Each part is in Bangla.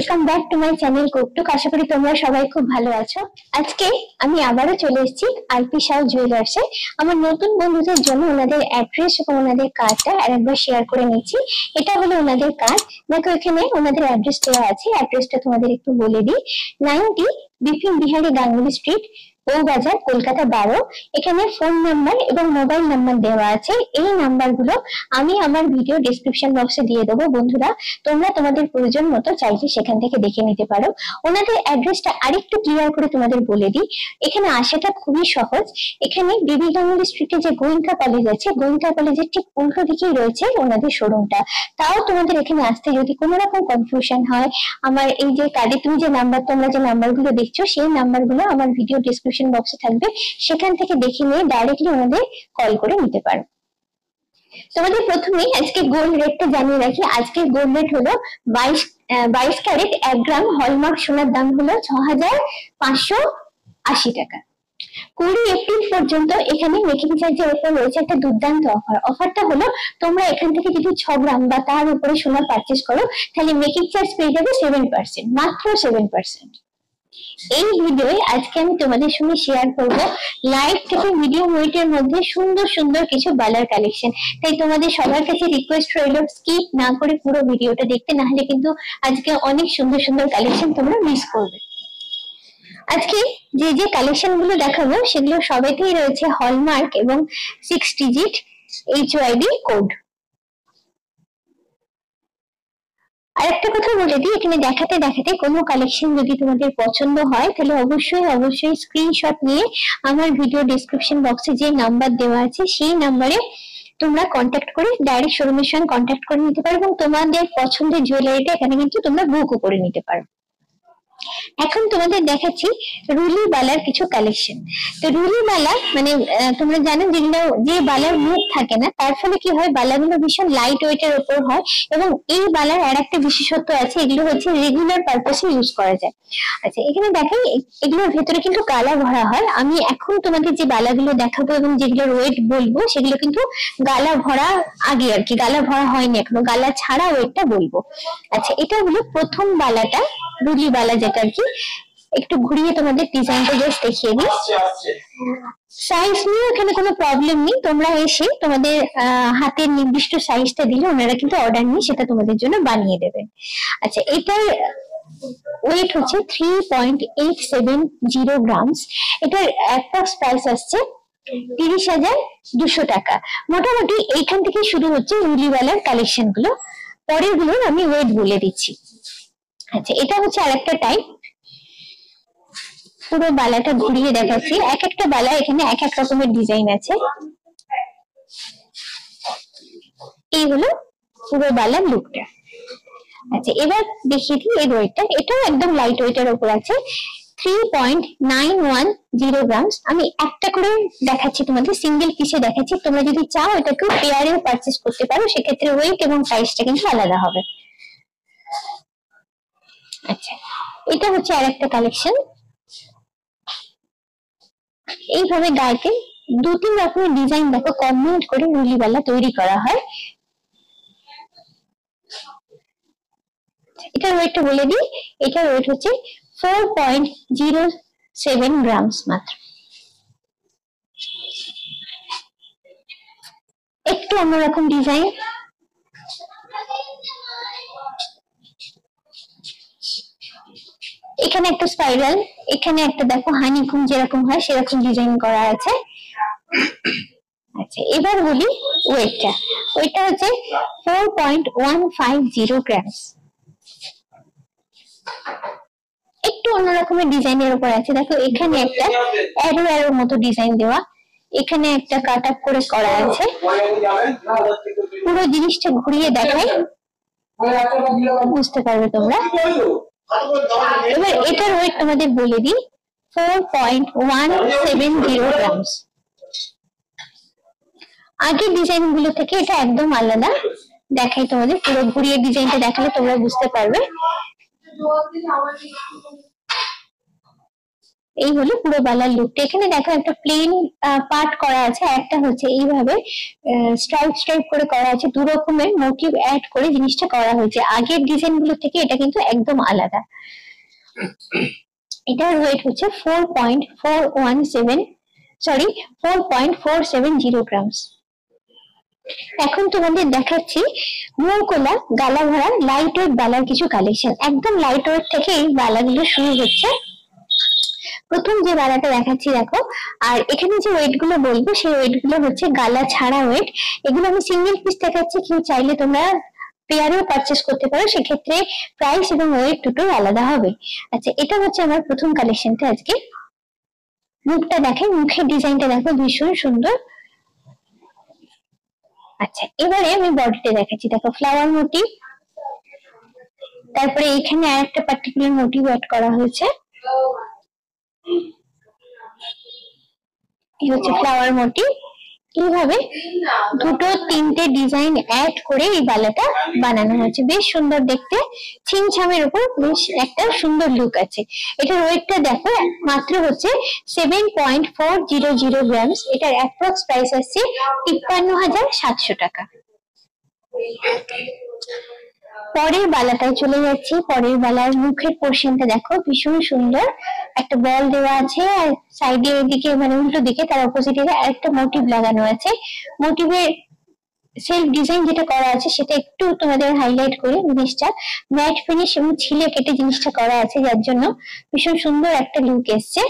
Welcome back to my channel কুকটুক। আশা করি তোমরা সবাই খুব ভালো আছো। আজকে আমি আবারও চলে এসেছি আরপি সাউ জুয়েলার্সে। আমার নতুন বন্ধুদের জন্য ওনাদের অ্যাড্রেস এবং ওনাদের কার্ডটা আরেকবার শেয়ার করে নিচ্ছি। এটা হলো ওনাদের কার্ড। দেখো এখানে ওনাদের অ্যাড্রেস দেওয়া আছে। অ্যাড্রেসটা তোমাদের একটু বলে দিই। 90 বিপিন বিহারী গাঙ্গুলি স্ট্রিট, বউবাজার, কলকাতা 12। এখানে ফোন নাম্বার এবং মোবাইল নাম্বার দেওয়া আছে। এই নাম্বারগুলো আমি আমার ভিডিও ডেসক্রিপশন বক্সে দিয়ে দেবো। বন্ধুরা, তোমরা তোমাদের প্রয়োজন মতো চাইলে সেখান থেকে দেখে নিতে পারো। ওনাদের অ্যাড্রেসটা আরেকটু ক্লিয়ার করে তোমাদের বলে দিই। এখানে আসাটা খুবই সহজ। এখানে বিবি গাঙ্গুলি স্ট্রিটে যে গোয়েঙ্কা কলেজ আছে, গোয়েঙ্কা কলেজের ঠিক উল্টো দিকেই রয়েছে ওনাদের শোরুমটা। তাও তোমাদের এখানে আসতে যদি কোনো রকম কনফিউশন হয়, আমার এই যে কার্ডে তুমি যে নাম্বার, তোমরা যে নাম্বারগুলো দেখছো সেই নাম্বারগুলো আমার ভিডিও ডেসক্রিপশন বক্সে থাকবে, সেখান থেকে দেখে নিয়ে ডাইরেক্টলি ওনাদের কল করে নিতে পারো। তোমাদের প্রথমেই আজকে গোল্ড রেটটা জানিয়ে রাখি। আজকে গোল্ড রেট হলো 22 ক্যারেট 1 গ্রাম হলমার্ক সোনার দাম হলো 6580 টাকা। 20 এপ্রিল পর্যন্ত এখানে মেকিং চার্জের উপর রয়েছে একটা দুর্দান্ত অফার। অফারটা হলো, তোমরা এখান থেকে যদি 6 গ্রাম বা তার উপরে সোনা পারচেজ করো, তাহলে মেকিং চার্জ পেয়ে যাবে 7%, মাত্র 7%। এই ভিডিওয়ে আজকে আমি তোমাদের সঙ্গে শেয়ার করব লাইভ থেকে মিডিয়াম ওয়েটের মধ্যে সুন্দর সুন্দর কিছু বালার কালেকশন। তাই তোমাদের সবার কাছে রিকোয়েস্ট রইল, স্কিপ না করে পুরো ভিডিওটা দেখতে, না হলে কিন্তু আজকে অনেক সুন্দর সুন্দর কালেকশন তোমরা মিস করবে। আজকে যে যে কালেকশন গুলো দেখাবো সেগুলো সবাইতেই রয়েছে হলমার্ক এবং 6 ডিজিট HYD কোড। আরেকটা কথা বলে দিই, এখানে দেখাতে দেখাতে কোনো কালেকশন যদি তোমাদের পছন্দ হয়, তাহলে অবশ্যই স্ক্রিনশট নিয়ে আমার ভিডিও ডেসক্রিপশন বক্সে যে নাম্বার দেওয়া আছে সেই নাম্বারে তোমরা কন্ট্যাক্ট করে ডাইরেক্ট শোরুমের সঙ্গে কন্ট্যাক্ট করে নিতে পারো এবং তোমাদের পছন্দের জুয়েলারিটা এখানে কিন্তু তোমরা বুকও করে নিতে পারো। এখন তোমাদের দেখাচ্ছি রুলি বালার কিছু কালেকশন। তো রুলি বালা মানে তোমরা জানো যেগুলো, যে বালার মুখ থাকে না, তার ফলে কি হয়, বালাগুলো ভীষণ লাইট ওয়েটের উপর হয়। এবং এই বালার আর একটা বিশেষত্ব আছে, এগুলো হচ্ছে রেগুলার পারপাসে ইউজ করা যায়। আচ্ছা, এখানে দেখাই এগুলোর ভেতরে কিন্তু গালা ভরা হয়। আমি এখন তোমাদের যে বালাগুলো দেখাবো এবং যেগুলোর ওয়েট বলবো সেগুলো কিন্তু গালা ভরা আগে আর কি, গালা ভরা হয়নি এখনো, গালা ছাড়া ওয়েটটা বলবো। আচ্ছা, এটা হলো প্রথম বালাটা, রুলি বালা যেটা আর কি। একটু ঘুরিয়ে তোমাদের ডিজাইনটা জাস্ট দেখিয়ে দিই। সাইজ নিয়ে এখানে কোনো প্রবলেম নেই, তোমরা এসে তোমাদের হাতের নির্দিষ্ট সাইজটা দিলে ওনারা কিন্তু অর্ডার নিয়ে সেটা তোমাদের জন্য বানিয়ে দেবে। আচ্ছা, এটার ওয়েট হচ্ছে 3.870 গ্রামস। এটার অ্যাপ্রক্স প্রাইস আসছে 30,200 টাকা। মোটামুটি এইখান থেকে শুরু হচ্ছে রুলিওয়ালার কালেকশন গুলো। পরের গুলো আমি ওয়েট বলে দিচ্ছি। আচ্ছা, এটা হচ্ছে আরেকটা টাইপ। পুরো বালাটা ঘুরিয়ে দেখাচ্ছি। এক একটা বালা এখানে এক এক রকমের ডিজাইন আছে। এই হলো পুরো বালার লুকটা। আচ্ছা, এবার দেখিয়ে দিই এই ওয়েটটা। এটাও একদম লাইট ওয়েটের উপর আছে, 3.910 গ্রামস। আমি একটা করে দেখাচ্ছি তোমাদের, সিঙ্গেল পিসে দেখাচ্ছি। তোমরা যদি চাও এটাকে পেয়ারেও পারচেজ করতে পারো, সেক্ষেত্রে ওয়েট এবং প্রাইসটা কিন্তু আলাদা হবে। আচ্ছা, এটা হচ্ছে আরেকটা কালেকশন। এইভাবে গায়েতে 2-3 রকমের ডিজাইন দেখো কম্বিনেট করে রুলিওয়ালা তৈরি করা হয়। এটার ওয়েটটা বলে দিই। এটার ওয়েট হচ্ছে 4.07 গ্রামস মাত্র। একটু অন্যরকম ডিজাইন। এখানে একটা স্পাইরাল, এখানে একটা দেখো হানিকুম যেরকম হয় সেরকম ডিজাইন করা আছে। আচ্ছা, এবার বলি ওয়েটটা। ওয়েটটা হচ্ছে 4.150 গ্রামস। একটু অন্যরকমের ডিজাইনের উপর আছে। দেখো এখানে একটা অ্যারোর মতো ডিজাইন দেওয়া, এখানে একটা কাট আপ করে করা আছে। পুরো জিনিসটা ঘুরিয়ে দেখাই, বুঝতে পারবে তোমরা। এবার এটার ওয়েট তোমাদের বলে দিই, 4.170 গ্রামস। আগের ডিজাইন গুলো থেকে এটা একদম আলাদা। দেখাই তোমাদের, পুরো ঘুরিয়ে ডিজাইনটা দেখালে তোমরা বুঝতে পারবে। এই হলো পুরো বালার লুকটা। এখানে দেখো একটা প্লেন পার্ট করা আছে, একটা হচ্ছে এইভাবে স্ট্রাইপ স্ট্রাইপ করে করা আছে, দু রকমের মোটিভ অ্যাড করে জিনিসটা করা হয়েছে। আগের ডিজাইন গুলো থেকে এটা কিন্তু একদম আলাদা। এটার ওয়েট হচ্ছে 4.470 গ্রামস। এখন তোমাদের দেখাচ্ছি মোরকোলা গালা ভরা লাইট ওয়েট বালার কিছু কালেকশন। একদম লাইট ওয়েট থেকে এই বালাগুলো শুরু হচ্ছে। প্রথম যে বালাটা দেখাচ্ছি দেখো, আর এখানে যে ওয়েট গুলো বলবো সেই ওয়েট গুলো হচ্ছে গালা ছাড়া ওয়েট। এগুলো আমি সিঙ্গেল পিস দেখাচ্ছি, কেউ চাইলে তোমরা পেয়ারেও পারচেস করতে পারো, সেক্ষেত্রে প্রাইস এবং ওয়েট দুটোই আলাদা হবে। আচ্ছা, এটা হচ্ছে আমার প্রথম কালেকশনটা আজকে। মুখটা দেখেন, মুখের ডিজাইনটা দেখো ভীষণ সুন্দর। আচ্ছা, এবারে আমি বডিটা দেখাচ্ছি। দেখো ফ্লাওয়ার মোটিভ, তারপরে এখানে আর একটা পার্টিকুলার মোটিভ অ্যাড করা হয়েছে, এই হচ্ছে ফ্লাওয়ার মোটিভ। এইভাবে দুটো তিনটে ডিজাইন অ্যাড করে এই বালাটা বানানো হয়েছে, বেশ সুন্দর দেখতে। ছিমছামের উপর বেশ একটা সুন্দর লুক আছে। এটার ওয়েটটা দেখো মাত্র হচ্ছে 7.400 গ্রামস। এটার অ্যাপ্রক্স প্রাইস আসছে 53,700 টাকা। পরের বালাটায় চলে যাচ্ছি। পরের বালার মুখের পোর্শনটা দেখো ভীষণ সুন্দর, একটা বল দেওয়া আছে, আর সাইডে এদিকে মানে উল্টো দিকে তার অপোজিটে আরেকটা মোটিভ লাগানো আছে। মোটিভের সেলফ ডিজাইন যেটা করা আছে সেটা একটু তোমাদের হাইলাইট করে জিনিসটা ম্যাট ফিনিশ এবং ছিলে কেটে জিনিসটা করা আছে, যার জন্য ভীষণ সুন্দর একটা লুক এসছে।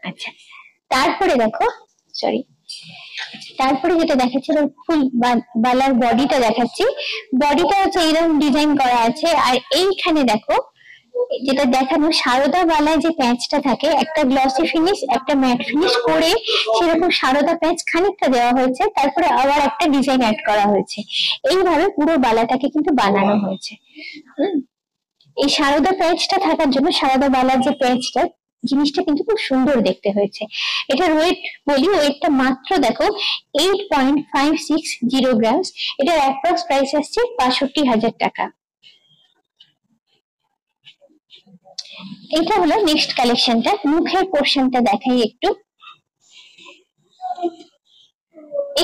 আচ্ছা, তারপরে দেখো তারপরে যেটা দেখাচ্ছি ফুল বালার বডিটা দেখাচ্ছি। বডিটা হচ্ছে এইরকম ডিজাইন করা আছে, আর এইখানে দেখো যেটা দেখানো সারদা বালায় যে প্যাচটা থাকে, একটা গ্লসি ফিনিশ একটা ম্যাট ফিনিশ করে সেরকম সারদা প্যাচ খানিকটা দেওয়া হয়েছে, তারপরে আবার একটা ডিজাইন অ্যাড করা হয়েছে। এইভাবে পুরো বালাটাকে কিন্তু বানানো হয়েছে। এই সারদা প্যাচটা থাকার জন্য, সারদা বালার যে প্যাচটা, জিনিসটা কিন্তু খুব সুন্দর দেখতে হয়েছে। এটার ওয়েট বলি, ওয়েটটা মাত্র দেখো 8.560 গ্রামস। এটার অ্যাপ্রক্স প্রাইস আসছে 65,000 টাকা। এটা হলো নেক্সট কালেকশনটা। মুখের পোর্শনটা দেখাই একটু।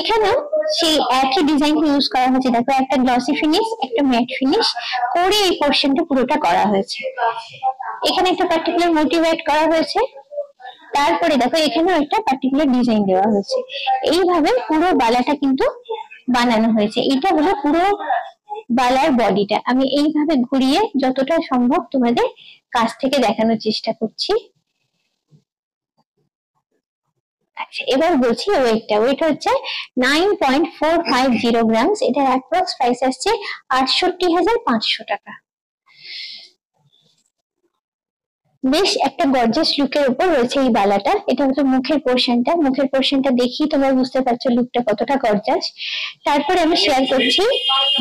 এখানেও সেই একই ডিজাইন ইউজ করা হয়েছে। দেখো একটা গ্লসি ফিনিশ একটা ম্যাট ফিনিশ করে এই পোর্শনটা পুরোটা করা হয়েছে। এখানে একটা পার্টিকুলার মোটিভ অ্যাড করা হয়েছে, তারপরে দেখো এখানেও একটা পার্টিকুলার ডিজাইন দেওয়া হয়েছে। এইভাবে পুরো বালাটা কিন্তু বানানো হয়েছে। এটা হলো পুরো বালার বডিটা। আমি এইভাবে ঘুরিয়ে যতটা সম্ভব তোমাদের কাছ থেকে দেখানোর চেষ্টা করছি। আচ্ছা, এবার বলছি ওয়েটটা। ওয়েট হচ্ছে 9.450 গ্রামস। এটার অ্যাপ্রক্স প্রাইস আসছে 68,500 টাকা। বেশ একটা গর্জিয়াস লুকের উপর রয়েছে এই বালাটা। এটা হচ্ছে মুখের পোর্শনটা। মুখের পোর্শনটা দেখি তোমরা বুঝতে পারছো লুকটা কতটা গর্জিয়াস। তারপরে আমি শেয়ার করছি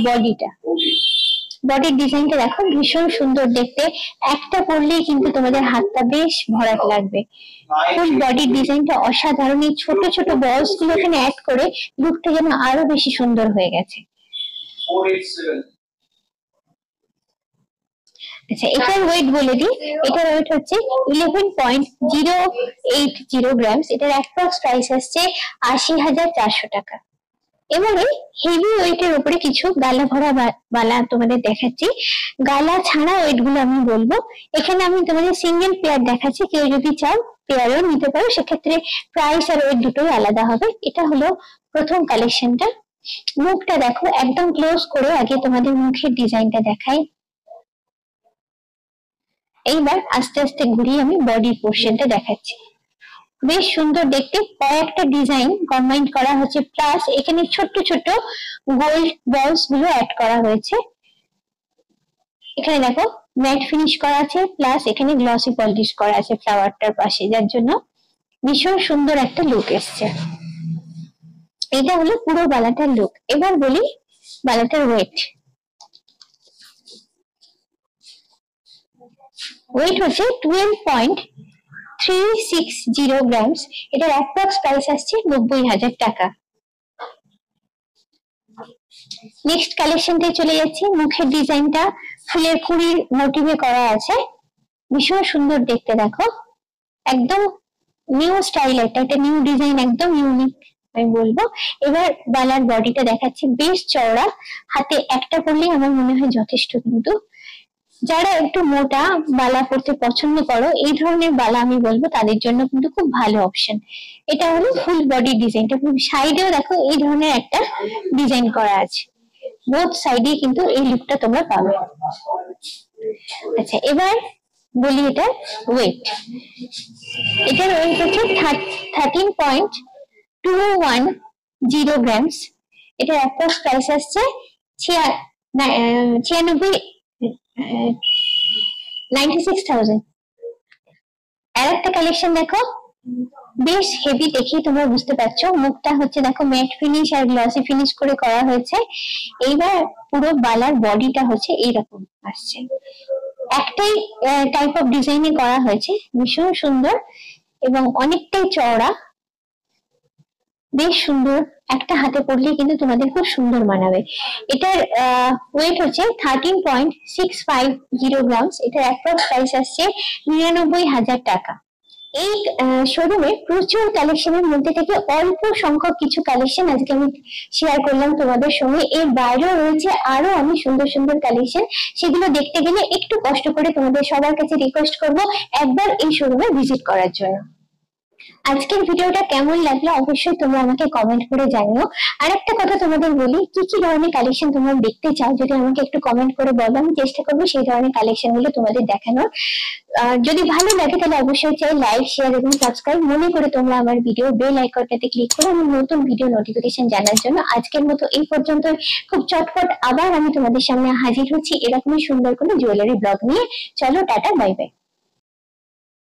বডিটা। বডির ডিজাইনটা দেখো ভীষণ সুন্দর দেখতে, একটা পরলেই কিন্তু তোমাদের হাতটা বেশ ভরাট লাগবে। ফুল বডির ডিজাইনটা অসাধারণ। এই ছোট ছোট বলস গুলো এখানে অ্যাড করে লুকটা যেন আরো বেশি সুন্দর হয়ে গেছে। আচ্ছা, এটার ওয়েট বলে দিই। এটার ওয়েট হচ্ছে 11.080 গ্রামস। এটার অ্যাপ্রক্স প্রাইস আসছে 80,400 টাকা। এবারে হেভি ওয়েটের উপরে কিছু গালা ভরা বালা তোমাদের দেখাচ্ছি। গালা ছাড়া ওয়েট গুলো আমি বলবো। এখানে আমি তোমাদের সিঙ্গেল পেয়ার দেখাচ্ছি, কেউ যদি চাও পেয়ারও নিতে পারো, সেক্ষেত্রে প্রাইস আর ওয়েট দুটোই আলাদা হবে। এটা হলো প্রথম কালেকশনটা। মুখটা দেখো একদম ক্লোজ করে আগে তোমাদের মুখের ডিজাইনটা দেখাই। এইবার আস্তে আস্তে ঘুরিয়ে আমি বডির পোর্শনটা দেখাচ্ছি। বেশ সুন্দর দেখতে, কয়েকটা ডিজাইন কম্বাইন করা হচ্ছে, প্লাস এখানে ছোট্ট ছোট গোল্ড বলস গুলো অ্যাড করা হয়েছে। এখানে দেখো ম্যাট ফিনিশ করা আছে, প্লাস এখানে গ্লসি পলিশ করা আছে ফ্লাওয়ারটার পাশে, যার জন্য ভীষণ সুন্দর একটা লুক এসছে। এটা হলো পুরো বালাটার লুক। এবার বলি বালাটার ওয়েট। ওয়েট হচ্ছে 12.360 গ্রামস। এটার অ্যাপ্রক্স প্রাইস আসছে 90,000 টাকা। নেক্সট কালেকশনটাই চলে যাচ্ছি। মুখের ডিজাইনটা ফুলের কুড়ির মোটিভে করা আছে, ভীষণ সুন্দর দেখতে দেখো। একদম নিউ স্টাইল, একটা নিউ ডিজাইন, একদম ইউনিক আমি বলবো। এবার বালার বডিটা দেখাচ্ছি, বেশ চওড়া, হাতে একটা পরলেই আমার মনে হয় যথেষ্ট। কিন্তু যারা একটু মোটা বালা পরতে পছন্দ করো, এই ধরনের বালা আমি বলবো তাদের জন্য কিন্তু খুব ভালো অপশন। এটা হলো ফুল বডি ডিজাইনটা, সাইডেও দেখো এই ধরনের একটা ডিজাইন করা আছে, বোথ সাইডে কিন্তু এই লুকটা তোমরা পাবে। আচ্ছা এবার বলি এটা ওয়েট। এটার ওয়েট হচ্ছে 13.210 গ্রামস। এটার অ্যাপ্রক্স প্রাইস আসছে 96,000। আর একটা কালেকশন দেখো, বেশ হেভি, দেখি তোমরা বুঝতে পারছো, মুখটা হচ্ছে দেখো ম্যাট ফিনিশ আর গ্লসি ফিনিশ করে করা হয়েছে। এইবার পুরো বালার বডিটা হচ্ছে এইরকম আসছে, একটাই টাইপ অফ ডিজাইনে করা হয়েছে, ভীষণ সুন্দর এবং অনেকটাই চওড়া, বেশ সুন্দর। একটা হাতে পরলে কিন্তু তোমাদের খুব সুন্দর মানাবে। এটার ওয়েট হচ্ছে 13.650 গ্রামস। এটার অ্যাপ্রক্স প্রাইস আসছে 99,000 টাকা। এই শোরুমে প্রচুর কালেকশনের মধ্যে থেকে অল্প সংখ্যক কিছু কালেকশন আজকে আমি শেয়ার করলাম তোমাদের সঙ্গে। এর বাইরেও রয়েছে আরো অনেক সুন্দর সুন্দর কালেকশন, সেগুলো দেখতে গেলে একটু কষ্ট করে তোমাদের সবার কাছে রিকোয়েস্ট করব একবার এই শোরুমে ভিজিট করার জন্য। আজকের ভিডিওটা কেমন লাগলো অবশ্যই তোমরা আমাকে কমেন্ট করে জানিও। আর একটা কথা তোমাদের বলি, কি কি ধরনের কালেকশন তোমরা দেখতে চাও যদি আমাকে একটু কমেন্ট করে বলো, আমি চেষ্টা করবো সেই ধরনের কালেকশন গুলো তোমাদের দেখানোর। যদি ভালো লাগে তাহলে অবশ্যই চাই লাইক, শেয়ার এবং সাবস্ক্রাইব মনে করে তোমরা আমার ভিডিও বেল আইকনটাতে ক্লিক করে আমার নতুন ভিডিও নোটিফিকেশন জানার জন্য। আজকের মতো এই পর্যন্ত, খুব চটপট আবার আমি তোমাদের সামনে হাজির হচ্ছি এরকমই সুন্দর কোনো জুয়েলারি ব্লগ নিয়ে। চলো টাটা, বাই বাই।